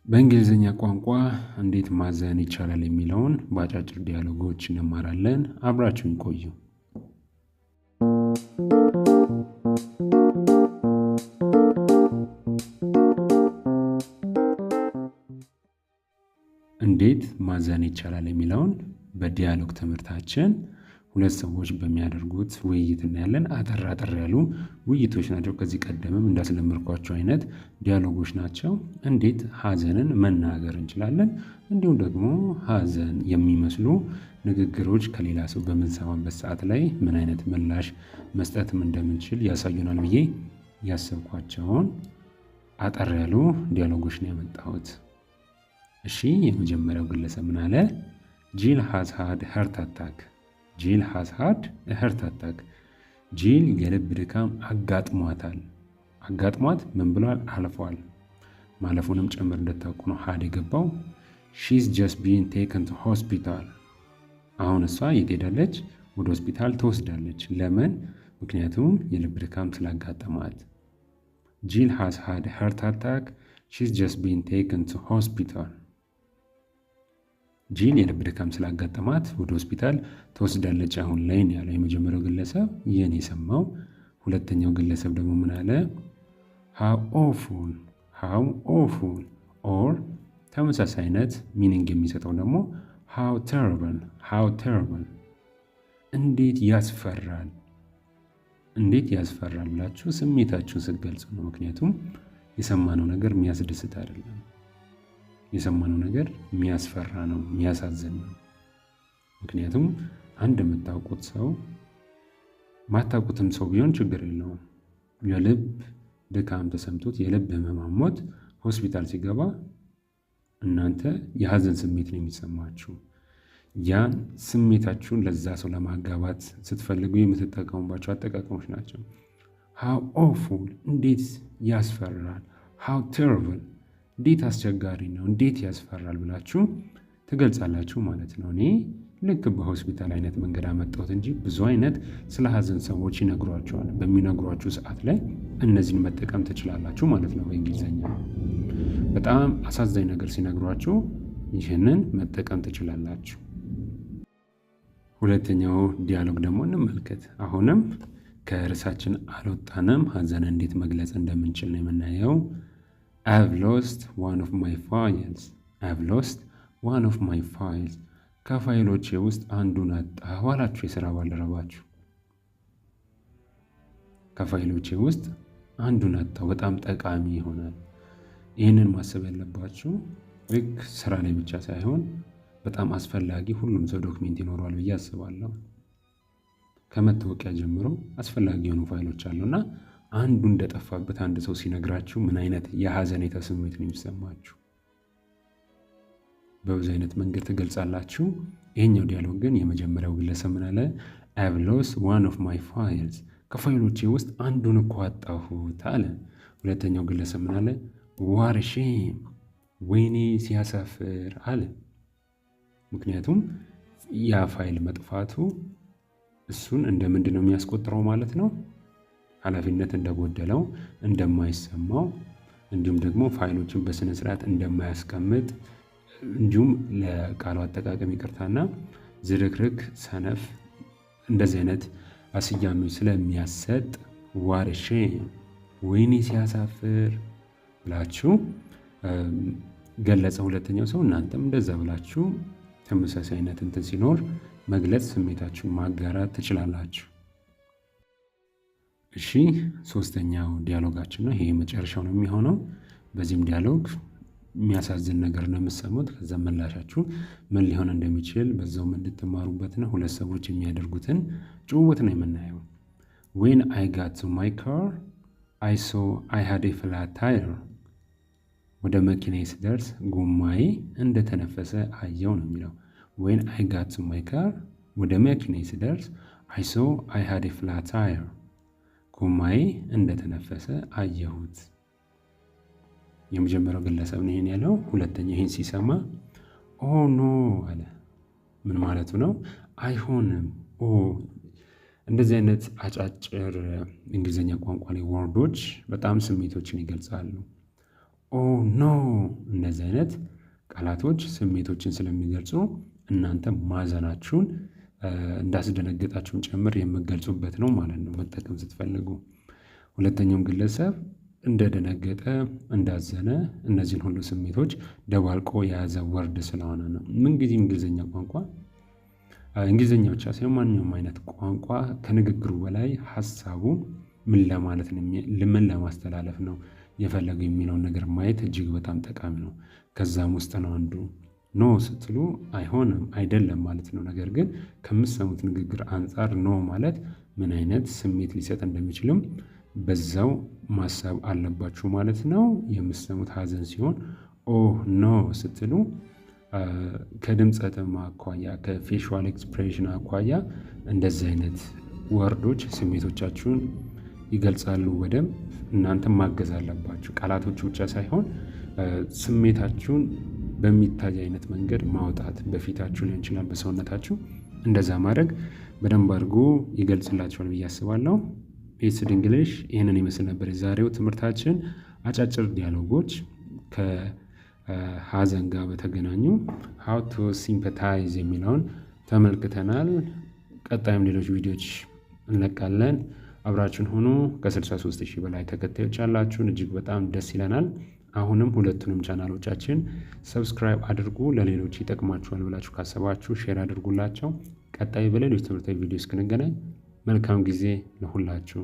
በእንግሊዝኛ ቋንቋ እንዴት ማዘን ይቻላል የሚለውን በአጫጭር ዲያሎጎች እንማራለን። አብራችሁን ቆዩ። እንዴት ማዘን ይቻላል የሚለውን በዲያሎግ ትምህርታችን ሁለት ሰዎች በሚያደርጉት ውይይት እናያለን። አጠር ያሉ ውይይቶች ናቸው። ከዚህ ቀደምም እንዳስለመድኳቸው አይነት ዲያሎጎች ናቸው። እንዴት ሀዘንን መናገር እንችላለን፣ እንዲሁም ደግሞ ሀዘን የሚመስሉ ንግግሮች ከሌላ ሰው በምንሰማበት ሰዓት ላይ ምን አይነት ምላሽ መስጠትም እንደምንችል ያሳዩናል ብዬ ያሰብኳቸውን አጠር ያሉ ዲያሎጎች ነው ያመጣሁት። እሺ፣ የመጀመሪያው ግለሰብ ምን አለ? ጂል ሃዝ ሃድ ሀርት አታክ። ጂል ሃዝ ሃድ ሀርት አታክ። ጂል የልብ ድካም አጋጥሟታል። አጋጥሟት ምን ብሏል? አልፏል። ማለፉንም ጭምር እንደታውቁ ነው ሃድ የገባው። ሺዝ ጀስት ቢን ቴክን ቱ ሆስፒታል። አሁን እሷ የት ሄዳለች? ወደ ሆስፒታል ትወስዳለች። ለምን? ምክንያቱም የልብ ድካም ስላጋጠማት። ጂል ሃዝ ሃድ ሀርት አታክ። ሺዝ ጀስት ቢን ቴክን ቱ ሆስፒታል። ጂል የልብ ድካም ስላጋጠማት ወደ ሆስፒታል ትወስዳለች አሁን ላይ ነው ያለው የመጀመሪያው ግለሰብ፣ ይህን የሰማው። ሁለተኛው ግለሰብ ደግሞ ምን አለ? ሃው ኦፉል። ሃው ኦፉል ኦር ተመሳሳይ አይነት ሚኒንግ የሚሰጠው ደግሞ ሃው ተርበል። ሃው ተርበል እንዴት ያስፈራል። እንዴት ያስፈራል ብላችሁ ስሜታችሁን ስትገልጹ ነው። ምክንያቱም የሰማነው ነገር የሚያስደስት አይደለም። የሰማነው ነገር የሚያስፈራ ነው፣ የሚያሳዝን ነው። ምክንያቱም አንድ የምታውቁት ሰው ማታውቁትም ሰው ቢሆን ችግር የለውም። የልብ ድካም ተሰምቶት የልብ ህመም አሞት ሆስፒታል ሲገባ እናንተ የሀዘን ስሜት ነው የሚሰማችሁ። ያን ስሜታችሁን ለዛ ሰው ለማጋባት ስትፈልጉ የምትጠቀሙባቸው አጠቃቀሞች ናቸው። ሃው ኦፉል እንዴት ያስፈራል። ሃው ቴርብል እንዴት አስቸጋሪ ነው፣ እንዴት ያስፈራል ብላችሁ ትገልጻላችሁ ማለት ነው። እኔ ልክ በሆስፒታል አይነት መንገድ አመጣሁት እንጂ ብዙ አይነት ስለ ሀዘን ሰዎች ይነግሯቸዋል። በሚነግሯችሁ ሰዓት ላይ እነዚህን መጠቀም ትችላላችሁ ማለት ነው። በእንግሊዝኛ በጣም አሳዛኝ ነገር ሲነግሯችሁ ይህንን መጠቀም ትችላላችሁ። ሁለተኛው ዲያሎግ ደግሞ እንመልከት። አሁንም ከርዕሳችን አልወጣንም። ሀዘን እንዴት መግለጽ እንደምንችል ነው የምናየው። I've lost one of my files. I've lost one of my files. ከፋይሎቼ ውስጥ አንዱን አጣሁ አላችሁ የሥራ ባልደረባችሁ። ከፋይሎቼ ውስጥ አንዱን አጣሁ። በጣም ጠቃሚ ይሆናል። ይህንን ማሰብ ያለባችሁ ልክ ስራ ላይ ብቻ ሳይሆን በጣም አስፈላጊ፣ ሁሉም ሰው ዶክሜንት ይኖረዋል ብዬ አስባለሁ። ከመታወቂያ ጀምሮ አስፈላጊ የሆኑ ፋይሎች አሉና አንዱ እንደጠፋበት አንድ ሰው ሲነግራችሁ ምን አይነት የሀዘኔታ ስሜት ነው የሚሰማችሁ? በብዙ አይነት መንገድ ትገልጻላችሁ። ይሄኛው ዲያሎግ ግን የመጀመሪያው ግለሰብ ምን አለ? I've lost one of my files. ከፋይሎቼ ውስጥ አንዱን እኮ አጣሁት አለ። ሁለተኛው ግለሰብ ምን አለ? What a shame. ወይኔ ሲያሳፍር አለ። ምክንያቱም ያ ፋይል መጥፋቱ እሱን እንደምንድን ነው የሚያስቆጥረው ማለት ነው? ኃላፊነት እንደጎደለው፣ እንደማይሰማው፣ እንዲሁም ደግሞ ፋይሎችን በስነ ስርዓት እንደማያስቀምጥ፣ እንዲሁም ለቃሉ አጠቃቀም ይቅርታና ዝርክርክ፣ ሰነፍ እንደዚህ አይነት ስያሜዎች ስለሚያሰጥ ዋት ኤ ሼም ወይኔ ሲያሳፍር ብላችሁ ገለጸ ሁለተኛው ሰው። እናንተም እንደዛ ብላችሁ ተመሳሳይ አይነት እንትን ሲኖር መግለጽ፣ ስሜታችሁን ማጋራት ትችላላችሁ። እሺ፣ ሶስተኛው ዲያሎጋችን ነው። ይሄ መጨረሻው ነው የሚሆነው። በዚህም ዲያሎግ የሚያሳዝን ነገር ነው የምትሰሙት። ከዛ ምላሻችሁ ምን ሊሆን እንደሚችል በዛውም እንድትማሩበት ነው። ሁለት ሰዎች የሚያደርጉትን ጭውውት ነው የምናየው። When I got to my car, I saw I had a flat tire. ወደ መኪናዬ ስደርስ ጎማዬ እንደተነፈሰ አየው ነው የሚለው። When I got to my car, ወደ መኪናዬ ስደርስ I saw I had a flat tire. ጎማዬ እንደተነፈሰ አየሁት። የመጀመሪያው ግለሰብ ነው ይሄን ያለው። ሁለተኛው ይሄን ሲሰማ ኦ ኖ አለ። ምን ማለቱ ነው? አይሆንም። እንደዚህ አይነት አጫጭር እንግሊዝኛ ቋንቋ ላይ ወርዶች በጣም ስሜቶችን ይገልጻሉ። ኦ ኖ። እንደዚህ አይነት ቃላቶች ስሜቶችን ስለሚገልጹ እናንተ ማዘናችሁን እንዳስደነገጣችሁን ጭምር የምገልጹበት ነው ማለት ነው መጠቀም ስትፈልጉ። ሁለተኛውም ግለሰብ እንደደነገጠ እንዳዘነ እነዚህን ሁሉ ስሜቶች ደባልቆ የያዘ ወርድ ስለሆነ ነው። ምንጊዜም እንግሊዝኛ ቋንቋ እንግሊዝኛ ብቻ ሳይሆን ማንኛውም አይነት ቋንቋ ከንግግሩ በላይ ሀሳቡ ምን ለማለት ነው፣ ምን ለማስተላለፍ ነው የፈለገው የሚለውን ነገር ማየት እጅግ በጣም ጠቃሚ ነው። ከዛም ውስጥ ነው አንዱ ኖ ስትሉ አይሆንም አይደለም ማለት ነው። ነገር ግን ከምትሰሙት ንግግር አንጻር ኖ ማለት ምን አይነት ስሜት ሊሰጥ እንደሚችልም በዛው ማሰብ አለባችሁ ማለት ነው። የምትሰሙት ሀዘን ሲሆን ኦ ኖ ስትሉ ከድምፀትም አኳያ ከፌሻል ኤክስፕሬሽን አኳያ እንደዚህ አይነት ወርዶች ስሜቶቻችሁን ይገልጻሉ። በደንብ እናንተም ማገዝ አለባችሁ። ቃላቶቹ ብቻ ሳይሆን ስሜታችሁን በሚታይ አይነት መንገድ ማውጣት፣ በፊታችሁ ሊሆን ይችላል፣ በሰውነታችሁ እንደዛ ማድረግ በደንብ አድርጎ ይገልጽላችኋል ብዬ አስባለሁ። ቤስድ እንግሊሽ ይህንን ይመስል ነበር የዛሬው ትምህርታችን። አጫጭር ዲያሎጎች ከሀዘን ጋር በተገናኙ ሃው ቱ ሲምፐታይዝ የሚለውን ተመልክተናል። ቀጣይም ሌሎች ቪዲዮዎች እንለቃለን። አብራችን ሆኖ ከ63,000 በላይ ተከታዮች ያላችሁን እጅግ በጣም ደስ ይለናል። አሁንም ሁለቱንም ቻናሎቻችን ሰብስክራይብ አድርጉ። ለሌሎች ይጠቅማችኋል ብላችሁ ካሰባችሁ ሼር አድርጉላቸው። ቀጣይ በሌሎች ትምህርታዊ ቪዲዮ እስክንገናኝ መልካም ጊዜ ለሁላችሁ።